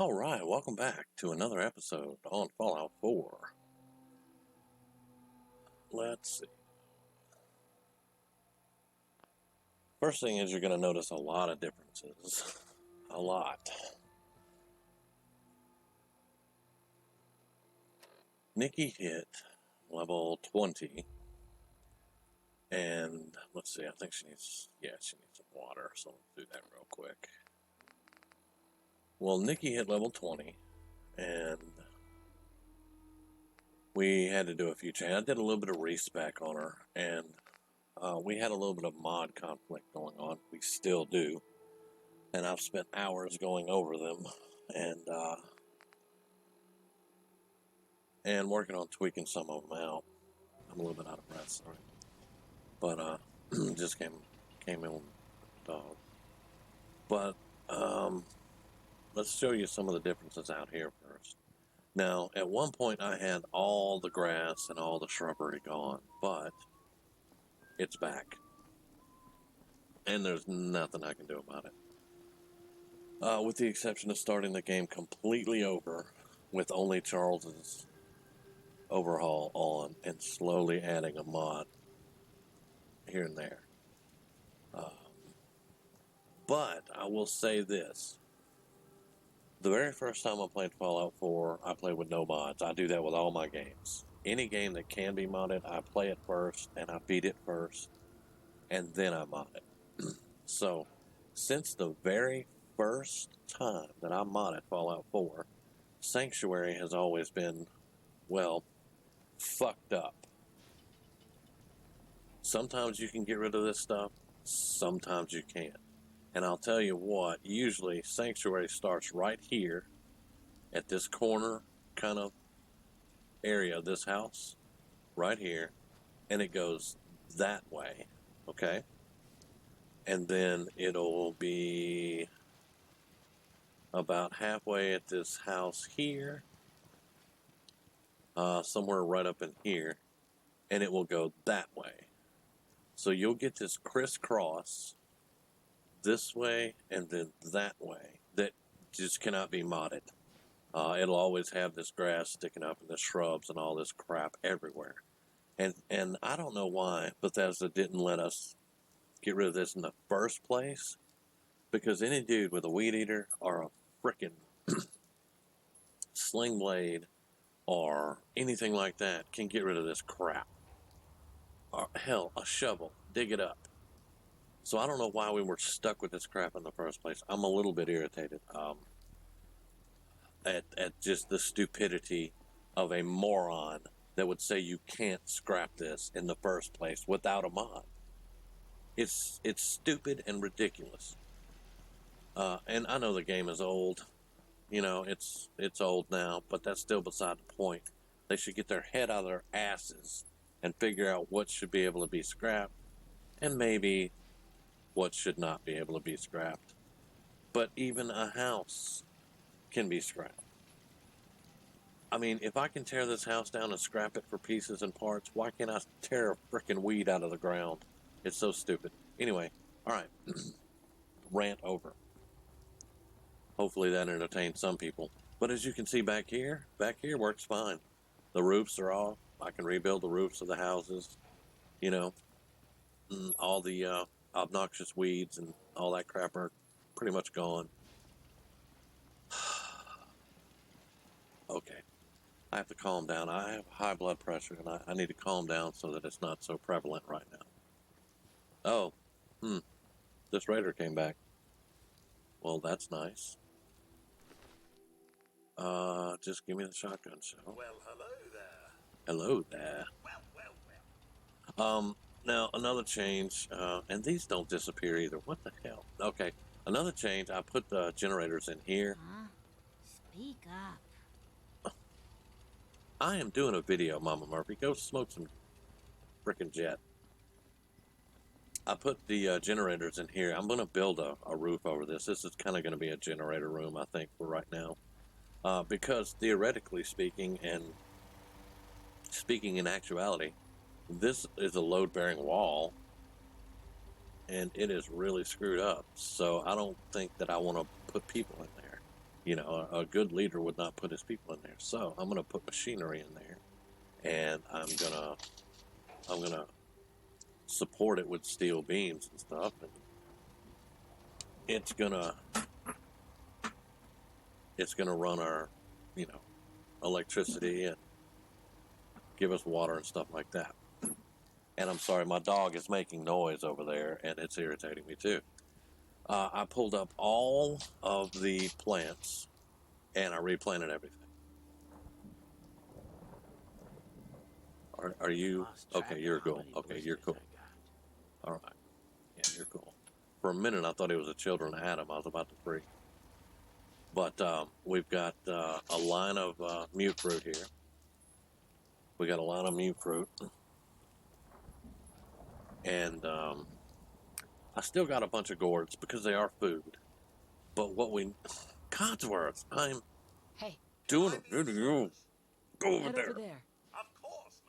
Alright, welcome back to another episode on Fallout 4. Let's see. First thing is you're going to notice a lot of differences. A lot. Nikki hit level 20. And let's see, I think she needs some water, so let's do that real quick. Well, Nikki hit level 20, and we had to do a few changes. I did a little bit of respec on her, and we had a little bit of mod conflict going on. We still do, and I've spent hours going over them, and working on tweaking some of them out. I'm a little bit out of breath, sorry, but just came in with the dog. But let's show you some of the differences out here first. Now, at one point I had all the grass and all the shrubbery gone, but it's back. And there's nothing I can do about it. With the exception of starting the game completely over with only Charles's overhaul on and slowly adding a mod here and there. But I will say this. The very first time I played Fallout 4, I played with no mods. I do that with all my games. Any game that can be modded, I play it first, and I beat it first, and then I mod it. So, since the very first time that I modded Fallout 4, Sanctuary has always been, well, fucked up. Sometimes you can get rid of this stuff, sometimes you can't. And I'll tell you what, usually Sanctuary starts right here at this corner kind of area of this house, right here, and it goes that way, okay? And then it'll be about halfway at this house here, somewhere right up in here, and it will go that way. So you'll get this crisscross this way and then that way that just cannot be modded. It'll always have this grass sticking up and the shrubs and all this crap everywhere. And I don't know why Bethesda didn't let us get rid of this in the first place, because any dude with a weed eater or a frickin' sling blade or anything like that can get rid of this crap. Or hell, a shovel, dig it up. So I don't know why we were stuck with this crap in the first place. I'm a little bit irritated at just the stupidity of a moron that would say you can't scrap this in the first place without a mod. It's stupid and ridiculous. And I know the game is old. You know, it's old now, but that's still beside the point. They should get their head out of their asses and figure out what should be able to be scrapped and maybe what should not be able to be scrapped. But even a house can be scrapped. I mean, if I can tear this house down and scrap it for pieces and parts, why can't I tear a frickin' weed out of the ground? It's so stupid. Anyway, alright. Rant over. Hopefully that entertains some people. But as you can see back here works fine. The roofs are off. I can rebuild the roofs of the houses. You know, all the obnoxious weeds and all that crap are pretty much gone. Okay. I have to calm down. I have high blood pressure, and I need to calm down so that it's not so prevalent right now. Oh, this raider came back. Well, that's nice. Just give me the shotgun shell. Well, hello there. Hello there. Well. Now, another change, and these don't disappear either. What the hell? Okay, another change, I put the generators in here. Speak up. I am doing a video, Mama Murphy. Go smoke some frickin' jet. I put the generators in here. I'm going to build a roof over this. This is kind of going to be a generator room, I think, for right now. Because theoretically speaking, and speaking in actuality, this is a load-bearing wall, and it is really screwed up. So I don't think that I want to put people in there. A good leader would not put his people in there. So I'm going to put machinery in there, and I'm gonna support it with steel beams and stuff, and it's gonna run our, electricity and give us water and stuff like that. And I'm sorry, my dog is making noise over there, and it's irritating me too. I pulled up all of the plants, and I replanted everything. Are you okay? You're cool. Okay, you're cool. All right. Yeah, you're cool. For a minute, I thought it was a children of Adam. I was about to freak. But we've got a line of mute fruit here. We got a line of mute fruit. And I still got a bunch of gourds because they are food. But Codsworth, I'm doing it. You go over there. Of course,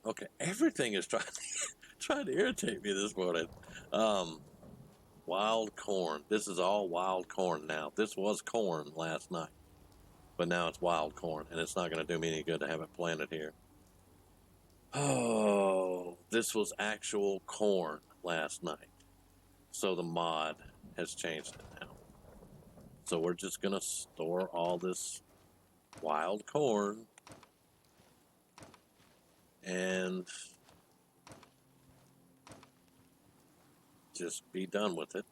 Okay, everything is trying to irritate me this morning. Wild corn. This is all wild corn now. This was corn last night, but now it's wild corn, and it's not going to do me any good to have it planted here. Oh, this was actual corn last night. So the mod has changed it now. So we're just going to store all this wild corn and just be done with it.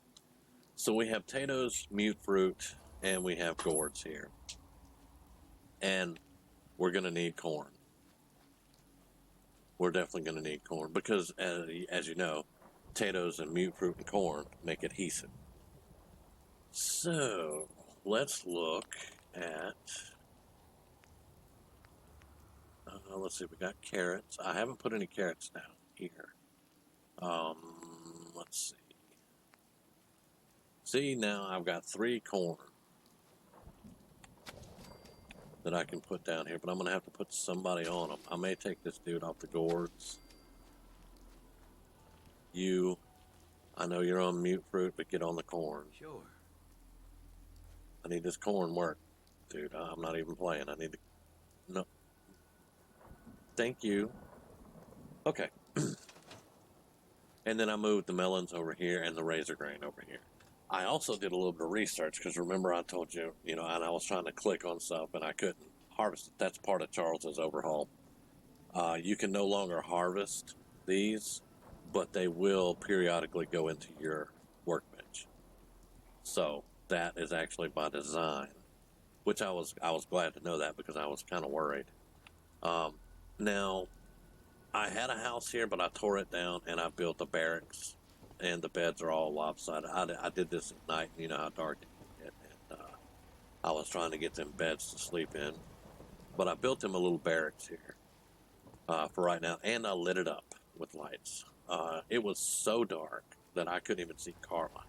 So we have potatoes, mute fruit, and we have gourds here. And we're going to need corn. We're definitely going to need corn because, as you know, potatoes and mute fruit and corn make adhesive. So let's look at, let's see, we got carrots. I haven't put any carrots down here. Let's see. See, now I've got 3 corn that I can put down here, but I'm going to have to put somebody on them. I may take this dude off the gourds. I know you're on mute fruit, but get on the corn. Sure. I need this corn work, dude. I'm not even playing. I need to... No. Thank you. Okay. And then I moved the melons over here and the razor grain over here. I also did a little bit of research because remember I told you, and I was trying to click on stuff and I couldn't harvest it. That's part of Charles's overhaul. You can no longer harvest these, but they will periodically go into your workbench. So that is actually by design, which I was glad to know that because I was kind of worried. Now, I had a house here, but I tore it down and I built a barracks, and the beds are all lopsided. I did this at night, you know how dark it can get, and I was trying to get them beds to sleep in, but I built them a little barracks here for right now, and I lit it up with lights. It was so dark that I couldn't even see Carla.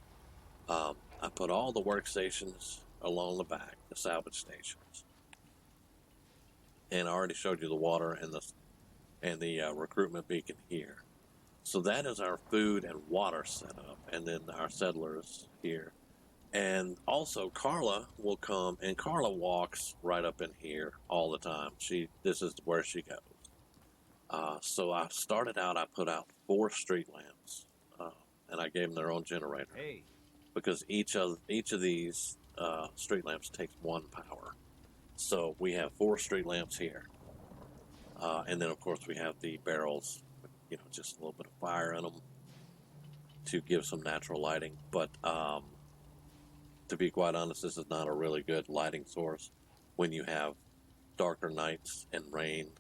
I put all the workstations along the back, the salvage stations, and I already showed you the water and the recruitment beacon here. So that is our food and water setup, and then our settlers here. And also Carla will come, and Carla walks right up in here all the time. This is where she goes. So I started out, I put out 4 street lamps, and I gave them their own generator. Hey. Because each of these street lamps takes 1 power. So we have 4 street lamps here. And then, of course, we have the barrels, just a little bit of fire in them to give some natural lighting. But to be quite honest, this is not a really good lighting source when you have darker nights and rain.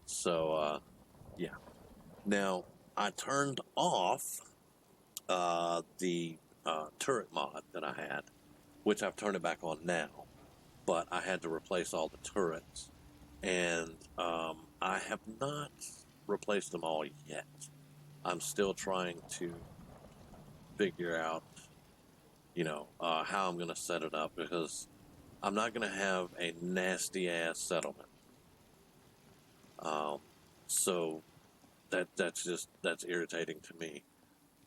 So, yeah. Now, I turned off the turret mod that I had, which I've turned it back on now. But I had to replace all the turrets. And I have not replaced them all yet. I'm still trying to figure out, how I'm going to set it up, because I'm not going to have a nasty-ass settlement. So that's irritating to me.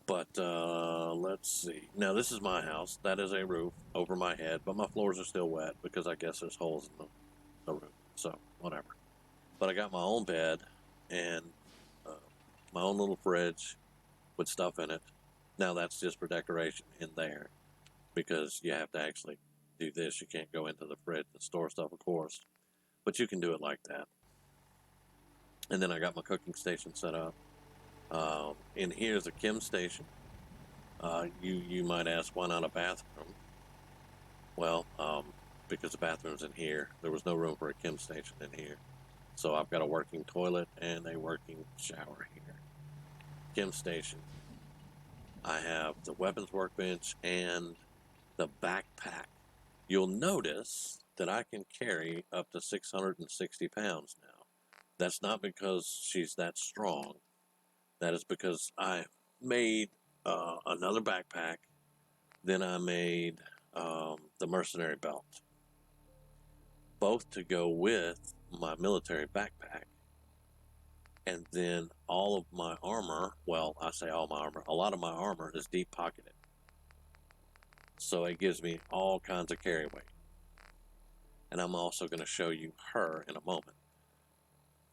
But let's see. Now, this is my house. That is a roof over my head, but my floors are still wet because I guess there's holes in the roof. So, whatever. But I got my own bed and uh, my own little fridge with stuff in it. Now, that's just for decoration in there because you have to actually do this. You can't go into the fridge and store stuff, of course, but you can do it like that. And then I got my cooking station set up. In here is a chem station. You might ask, why not a bathroom? Well, because the bathroom's in here. There was no room for a chem station in here. So I've got a working toilet and a working shower here. Chem station. I have the weapons workbench and the backpack. You'll notice that I can carry up to 660 pounds now. That's not because she's that strong. That is because I made another backpack. Then I made the mercenary belt. Both to go with my military backpack. And then all of my armor, well, I say all my armor, a lot of my armor is deep pocketed. So it gives me all kinds of carry weight. And I'm also going to show you her in a moment.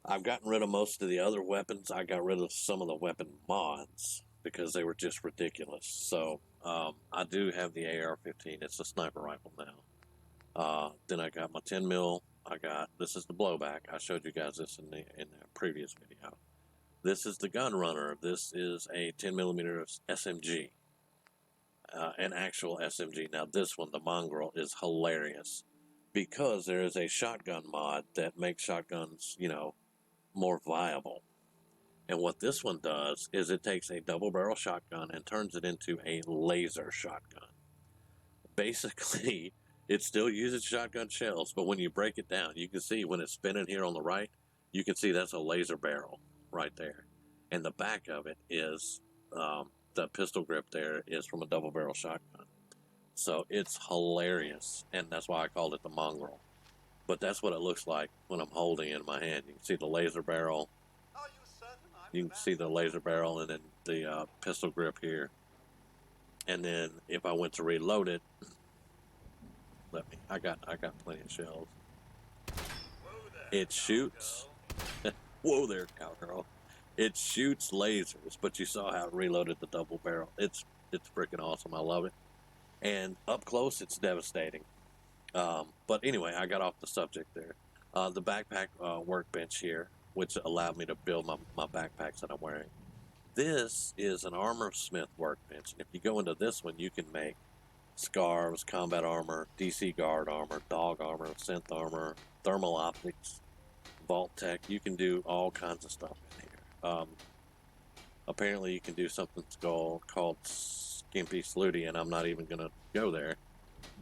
I've gotten rid of most of the other weapons. I got rid of some of the weapon mods because they were just ridiculous. So I do have the AR-15. It's a sniper rifle now. Then I got my 10 mil. This is the blowback. I showed you guys this in the previous video. This is the gun runner. This is a 10 millimeter SMG, an actual SMG. Now this one, the Mongrel, is hilarious because there is a shotgun mod that makes shotguns, more viable. And what this one does is it takes a double barrel shotgun and turns it into a laser shotgun. Basically, it still uses shotgun shells, but when you break it down, you can see when it's spinning here on the right, you can see that's a laser barrel right there. And the back of it is, the pistol grip there is from a double barrel shotgun. So it's hilarious, and that's why I called it the Mongrel. But that's what it looks like when I'm holding it in my hand. You can see the laser barrel. You can see the laser barrel and then the pistol grip here. And then if I went to reload it, I got plenty of shells. It shoots. Whoa there, cowgirl. It shoots lasers, but you saw how it reloaded the double barrel. It's freaking awesome. I love it. And up close, it's devastating. But anyway, I got off the subject there. The backpack workbench here, which allowed me to build my backpacks that I'm wearing. This is an Armorsmith workbench. And if you go into this one, you can make scarves, combat armor, DC guard armor, dog armor, synth armor, thermal optics, vault tech. You can do all kinds of stuff in here. Apparently, you can do something called Skimpy Slooty, and I'm not even going to go there.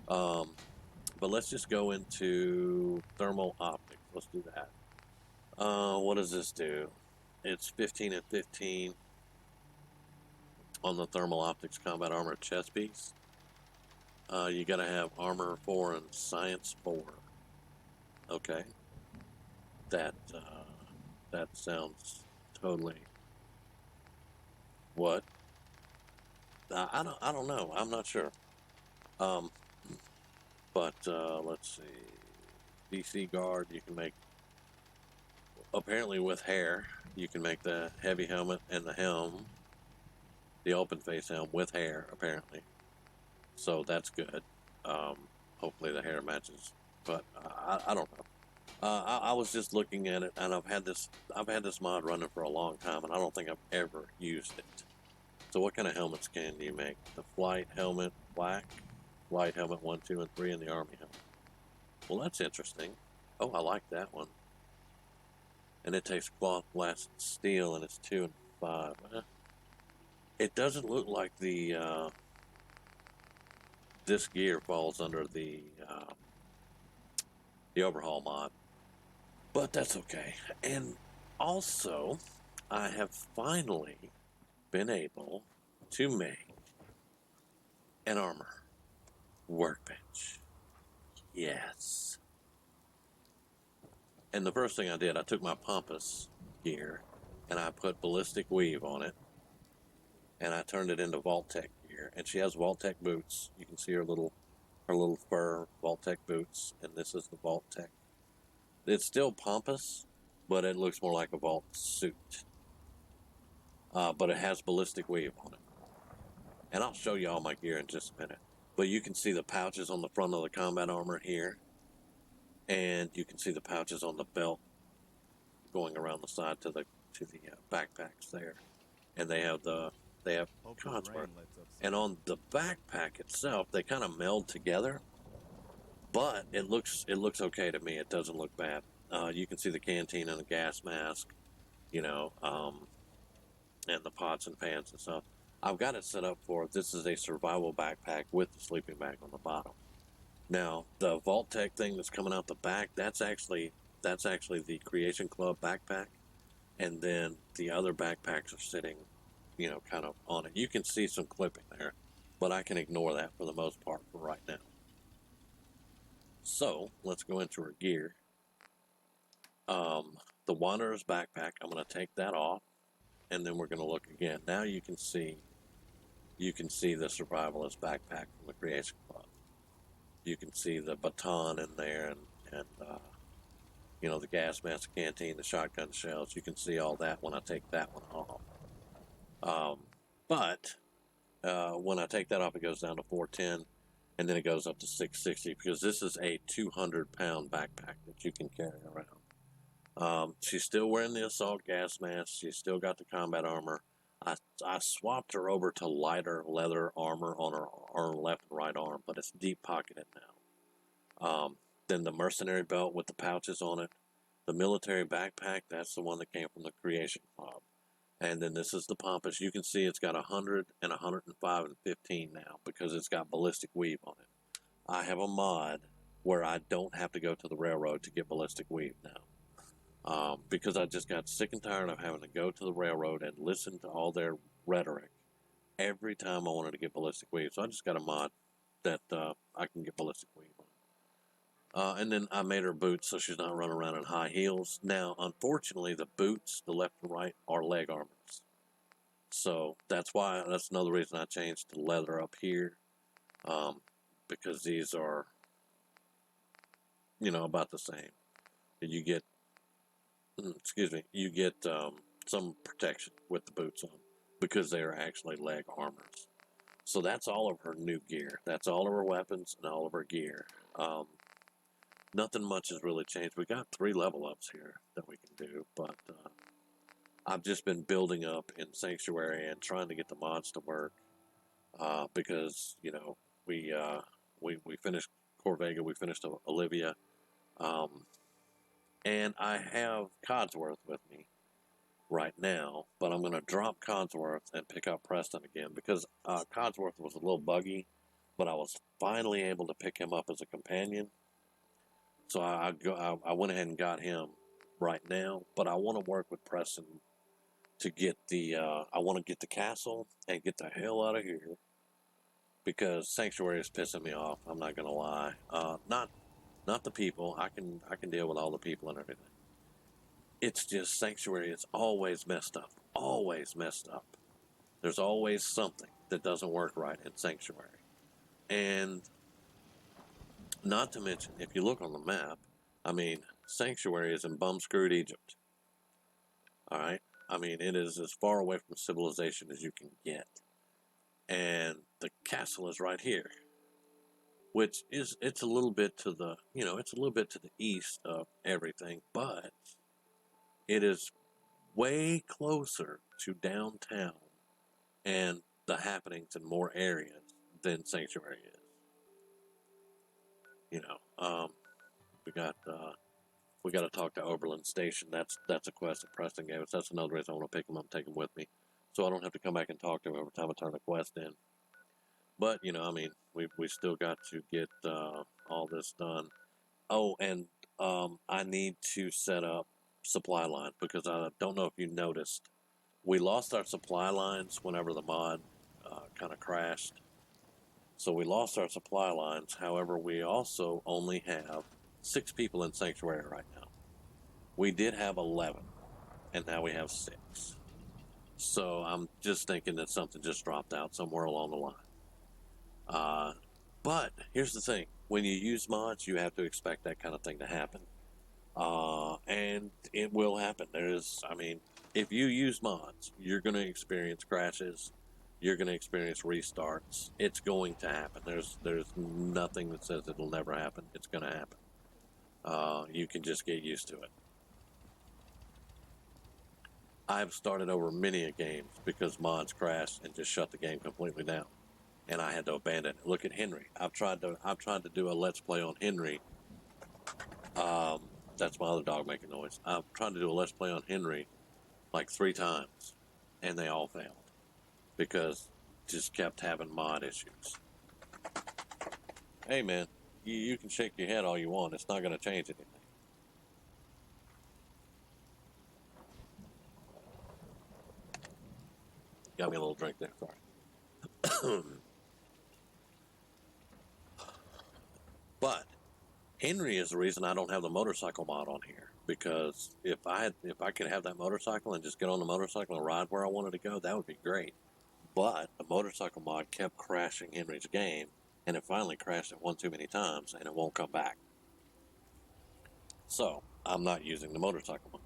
But let's just go into thermal optics. Let's do that. What does this do? It's 15 and 15 on the thermal optics combat armor chest piece. You got to have armor 4 and science 4. Okay. That sounds totally. What? I don't know. I'm not sure. But let's see. DC guard, you can make. Apparently, with hair, you can make the heavy helmet and the helm, the open face helm with hair. Apparently, so that's good. Hopefully, the hair matches. But I don't know. I was just looking at it, and I've had this mod running for a long time, and I don't think I've ever used it. So what kind of helmets can you make? The flight helmet black, flight helmet 1, 2, and 3, and the army helmet. Well, that's interesting. Oh, I like that one. And it takes cloth, glass, and steel, and it's 2 and 5. It doesn't look like this gear falls under the overhaul mod. But that's okay. And also, I have finally been able to make an armor workbench. Yes. And the first thing I did, I took my pompous gear and I put ballistic weave on it. and I turned it into Vault-Tec gear. And she has Vault-Tec boots. You can see her little fur Vault-Tec boots, and this is the Vault-Tec. It's still pompous, but it looks more like a Vault suit. But it has ballistic weave on it. And I'll show you all my gear in just a minute. But you can see the pouches on the front of the combat armor here, and you can see the pouches on the belt going around the side to the backpacks there. And they have Codsworth. And on the backpack itself, they kind of meld together, but it looks okay to me. It doesn't look bad. You can see the canteen and the gas mask, and the pots and pans and stuff. I've got it set up for, this is a survival backpack with the sleeping bag on the bottom. Now, the Vault-Tec thing that's coming out the back, that's actually the Creation Club backpack. And then the other backpacks are sitting, kind of on it. You can see some clipping there, but I can ignore that for the most part for right now. So, let's go into our gear. The Wanderer's backpack, I'm going to take that off, and then we're going to look again. Now you can see the Survivalist backpack from the Creation Club. You can see the baton in there, and the gas mask, canteen, the shotgun shells. You can see all that when I take that one off. But when I take that off, it goes down to 410, and then it goes up to 660, because this is a 200-pound backpack that you can carry around. She's still wearing the assault gas mask. She's still got the combat armor. I swapped her over to lighter leather armor on her left and right arm, but it's deep pocketed now. Then the mercenary belt with the pouches on it. The military backpack, that's the one that came from the Creation Club. And then this is the pompous. You can see it's got 100 and 105 and 15 now because it's got ballistic weave on it. I have a mod where I don't have to go to the railroad to get ballistic weave now. Because I just got sick and tired of having to go to the railroad and listen to all their rhetoric every time I wanted to get ballistic weave. So I just got a mod that I can get ballistic weave on. And then I made her boots so she's not running around in high heels. Now, unfortunately, the boots, the left and right, are leg armors. So that's another reason I changed to leather up here. Because these are, about the same. You get some protection with the boots on because they are actually leg armors. So that's all of her new gear. That's all of her weapons and all of her gear. Nothing much has really changed. We got 3 level ups here that we can do, but I've just been building up in Sanctuary and trying to get the mods to work because we finished Corvega, we finished Olivia. And I have Codsworth with me right now, but I'm going to drop Codsworth and pick up Preston again because Codsworth was a little buggy, but I was finally able to pick him up as a companion. So I went ahead and got him right now, but I want to work with Preston to get I want to get the castle and get the hell out of here because Sanctuary is pissing me off. I'm not going to lie. Not the people. I can deal with all the people and everything. It's just Sanctuary is always messed up. Always messed up. There's always something that doesn't work right in Sanctuary. And not to mention, if you look on the map, Sanctuary is in bum-screwed Egypt. Alright? It is as far away from civilization as you can get. And the castle is right here. Which is, it's a little bit to the, it's a little bit to the east of everything, but it is way closer to downtown and the happenings in more areas than Sanctuary is. We got to talk to Oberlin Station. That's a quest that Preston gave us. That's another reason I want to pick him up and take him with me, so I don't have to come back and talk to him every time I turn a quest in. But we still got to get all this done. Oh, and I need to set up supply lines because I don't know if you noticed, we lost our supply lines whenever the mod kind of crashed. So we lost our supply lines. However, we also only have 6 people in Sanctuary right now. We did have 11, and now we have 6. So I'm just thinking that something just dropped out somewhere along the line. But here's the thing. When you use mods, you have to expect that kind of thing to happen. And it will happen. If you use mods, you're going to experience crashes. You're going to experience restarts. It's going to happen. There's nothing that says it'll never happen. It's going to happen. You can just get used to it. I've started over many a games because mods crashed and just shut the game completely down, and I had to abandon it. Look at Henry. I've tried to do a let's play on Henry. That's my other dog making noise. I've tried to do a let's play on Henry like 3 times, and they all failed because just kept having mod issues. Hey man, you can shake your head all you want. It's not going to change anything. Got me a little drink there. Sorry. But Henry is the reason I don't have the motorcycle mod on here, because if I could have that motorcycle and just get on the motorcycle and ride where I wanted to go, that would be great. But the motorcycle mod kept crashing Henry's game, and it finally crashed it one too many times, and it won't come back. So I'm not using the motorcycle mod.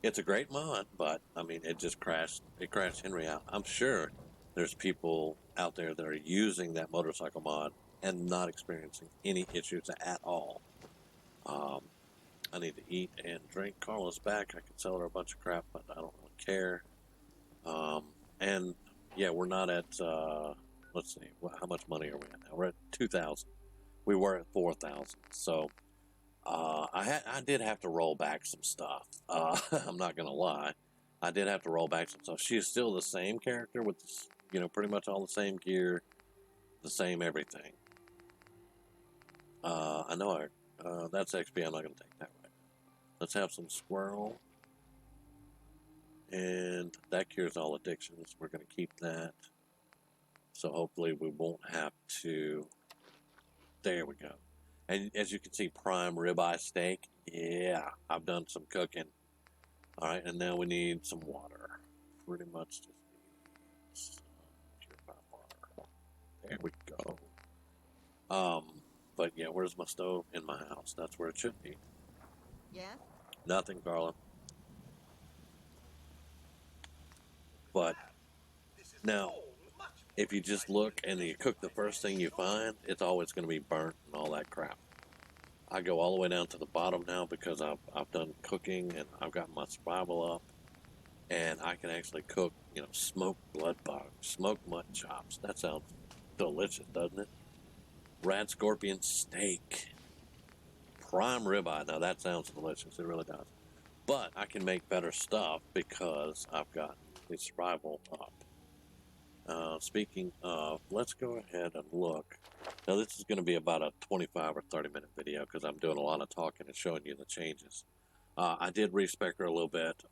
It's a great mod, but it just crashed. It crashed Henry out. I'm sure there's people out there that are using that motorcycle mod and not experiencing any issues at all. I need to eat and drink. Carla's back. I could sell her a bunch of crap, but I don't really care. And yeah, we're not at. Let's see, how much money are we at now? We're at 2,000. We were at 4,000. So I did have to roll back some stuff. I'm not gonna lie. I did have to roll back some stuff. She is still the same character with, pretty much all the same gear, the same everything. I know that's XP. I'm not gonna take that right. Let's have some squirrel. And that cures all addictions. We're going to keep that. So hopefully we won't have to. There we go. And as you can see, prime ribeye steak. Yeah, I've done some cooking. All right, and now we need some water. Pretty much just need some purified water. There we go. But yeah, where's my stove? In my house. That's where it should be. Yes? Nothing, Carla. But now, if you just look and you cook the first thing you find, it's always going to be burnt and all that crap. I go all the way down to the bottom now because I've done cooking and I've got my survival up, and I can actually cook, smoked blood bugs, smoked mutton chops. That sounds delicious, doesn't it? Rat scorpion steak, prime ribeye. Now that sounds delicious. It really does. But I can make better stuff because I've got the survival up. Speaking of, let's go ahead and look. Now, this is going to be about a 25 or 30-minute video because I'm doing a lot of talking and showing you the changes. I did respec her a little bit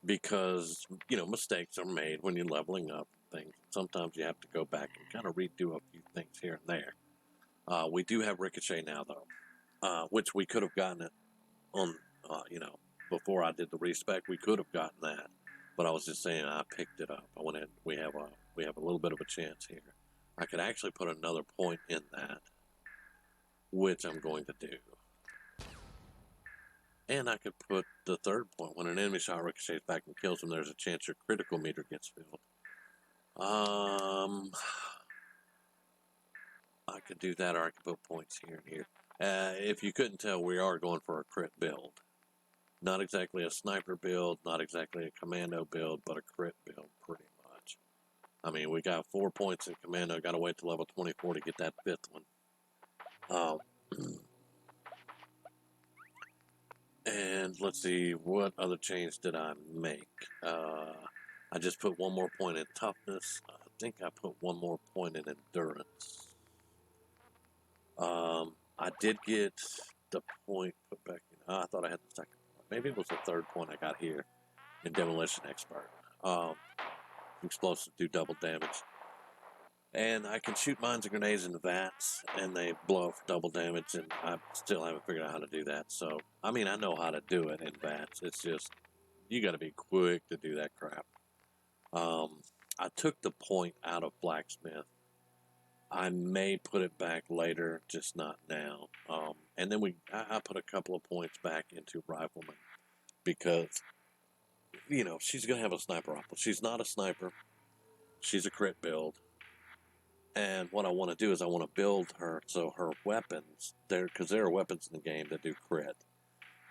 because, mistakes are made when you're leveling up things. Sometimes you have to go back and kind of redo a few things here and there. We do have Ricochet now, though, which we could have gotten it on, before I did the respec. We could have gotten that. But I was just saying, I picked it up. I went in. We have a little bit of a chance here. I could actually put another point in that, which I'm going to do. And I could put the third point. When an enemy shot ricochets back and kills him, there's a chance your critical meter gets filled. I could do that, or I could put points here and here. If you couldn't tell, we are going for a crit build. Not exactly a sniper build, not exactly a commando build, but a crit build, pretty much. We got 4 points in commando. Got to wait till level 24 to get that 5th one. And let's see, what other change did I make? I just put one more point in toughness. I think I put one more point in endurance. I did get the point put back in. I thought I had the second point. Maybe it was the third point I got here in Demolition Expert. Explosives do double damage. And I can shoot mines and grenades in the vats, and they blow up for double damage, and I still haven't figured out how to do that. So, I know how to do it in vats. It's just, You got to be quick to do that crap. I took the point out of blacksmith. I may put it back later, just not now. And then I put a couple of points back into rifleman because she's gonna have a sniper rifle. She's not a sniper. She's a crit build. And what I want to do is I want to build her so her weapons, because there are weapons in the game that do crit.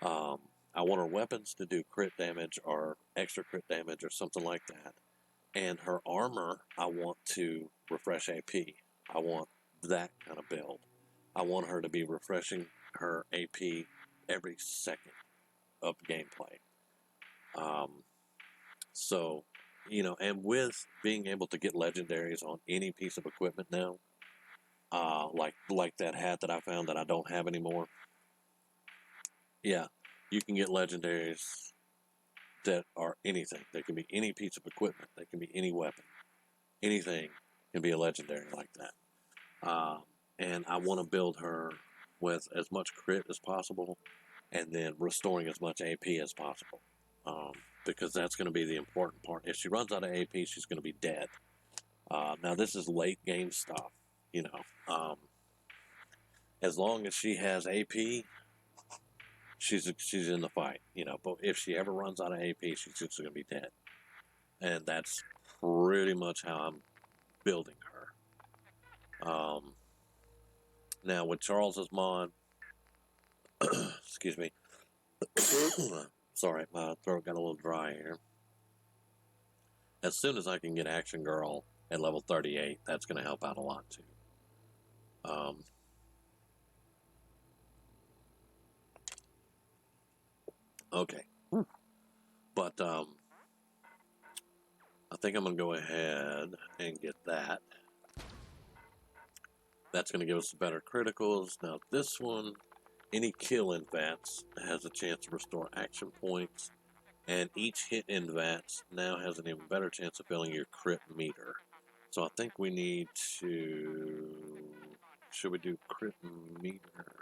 I want her weapons to do crit damage or extra crit damage or something like that. And her armor, I want to refresh AP. I want that kind of build. I want her to be refreshing her AP every second of gameplay. So, and with being able to get legendaries on any piece of equipment now, like that hat that I found that I don't have anymore. Yeah, you can get legendaries that are anything. They can be any piece of equipment. They can be any weapon. Anything can be a legendary like that. And I want to build her with as much crit as possible, and then restoring as much AP as possible. Because that's going to be the important part. If she runs out of AP, she's going to be dead. Now this is late game stuff. As long as she has AP, she's in the fight. But if she ever runs out of AP, she's just going to be dead. And that's pretty much how I'm building her. Now with Charles's mod, excuse me. Sorry, my throat got a little dry here. As soon as I can get Action Girl at level 38, that's going to help out a lot too. Okay. But I think I'm going to go ahead and get that. That's going to give us better criticals. Now this one, any kill in VATS has a chance to restore action points. And each hit in VATS now has an even better chance of filling your crit meter. So I think we need to... Should we do crit meter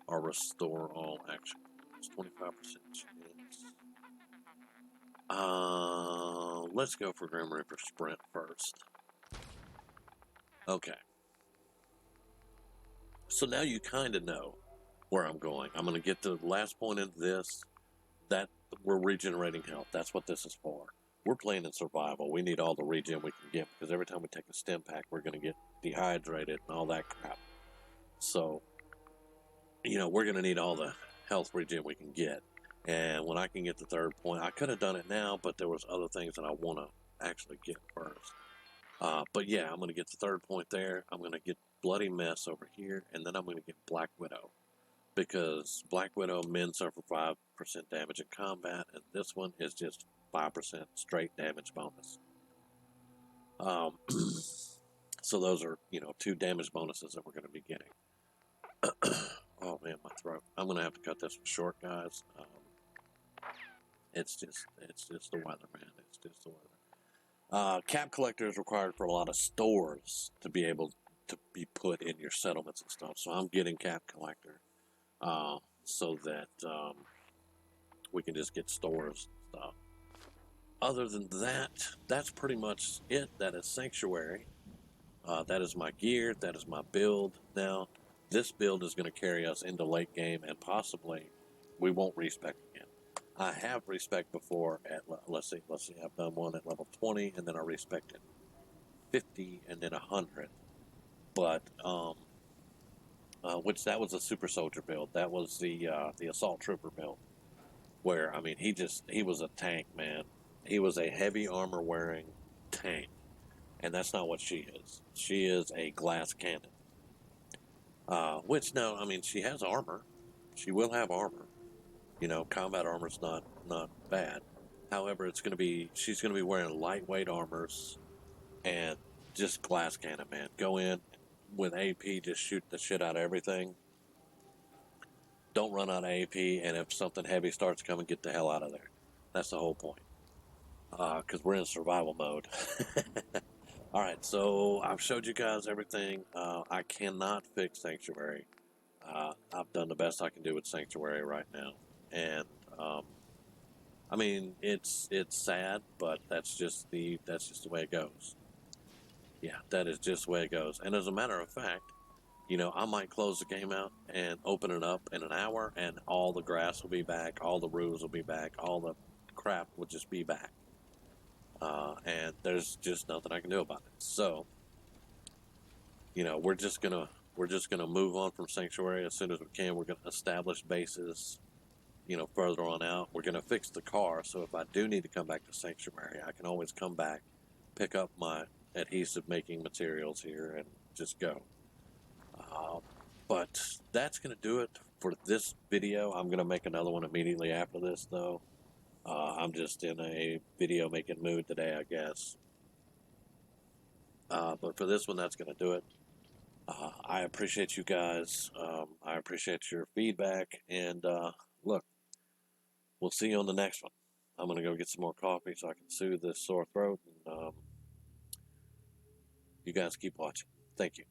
or restore all action points? 25% chance. Let's go for Grim Reaper Sprint first. Okay. So now you kind of know where I'm going. I'm going to get to the last point in this. That we're regenerating health. That's what this is for. We're playing in survival. We need all the regen we can get because every time we take a stim pack, we're going to get dehydrated and all that crap. So, we're going to need all the health regen we can get. And when I can get the third point, I could have done it now, but there was other things that I want to actually get first. But yeah, I'm going to get the third point there. I'm going to get Bloody Mess over here, and then I'm going to get Black Widow. Because Black Widow men suffer 5% damage in combat, and this one is just 5% straight damage bonus. So those are, 2 damage bonuses that we're going to be getting. Oh man, my throat. I'm going to have to cut this one short, guys. It's just the weather, man. It's just the weather. Cap collector is required for a lot of stores to be able to be put in your settlements and stuff. So I'm getting cap collector. So that we can just get stores and stuff. Other than that, that's pretty much it. That is Sanctuary. That is my gear. That is my build. Now, this build is going to carry us into late game, and possibly we won't respec again. I have respec before at, let's see, I've done one at level 20, and then I respected 50, and then 100. But, which that was a super soldier build. That was the assault trooper build. Where, I mean, he was a tank, man. He was a heavy armor wearing tank. And that's not what she is. She is a glass cannon. Which, no, I mean, she has armor. She will have armor. Combat armor's not bad. However, she's going to be wearing lightweight armors and just glass cannon, man. Go in with AP, just shoot the shit out of everything. Don't run out of AP, and if something heavy starts coming, get the hell out of there. That's the whole point. Because we're in survival mode. All right, so I've showed you guys everything. I cannot fix Sanctuary. I've done the best I can do with Sanctuary right now. And I mean, it's sad, but that's just the way it goes. Yeah, that is just the way it goes. And as a matter of fact, I might close the game out and open it up in an hour, and all the grass will be back, all the roofs will be back, all the crap will just be back, and there's just nothing I can do about it. So, we're just gonna move on from Sanctuary as soon as we can. We're gonna establish bases, further on out. We're gonna fix the car, so if I do need to come back to Sanctuary, I can always come back, pick up my adhesive making materials here, and just go. Uh, but that's going to do it for this video. I'm going to make another one immediately after this, though. I'm just in a video making mood today, I guess. But for this one, that's going to do it. I appreciate you guys. I appreciate your feedback. And look, we'll see you on the next one. I'm going to go get some more coffee so I can soothe this sore throat. And you guys keep watching. Thank you.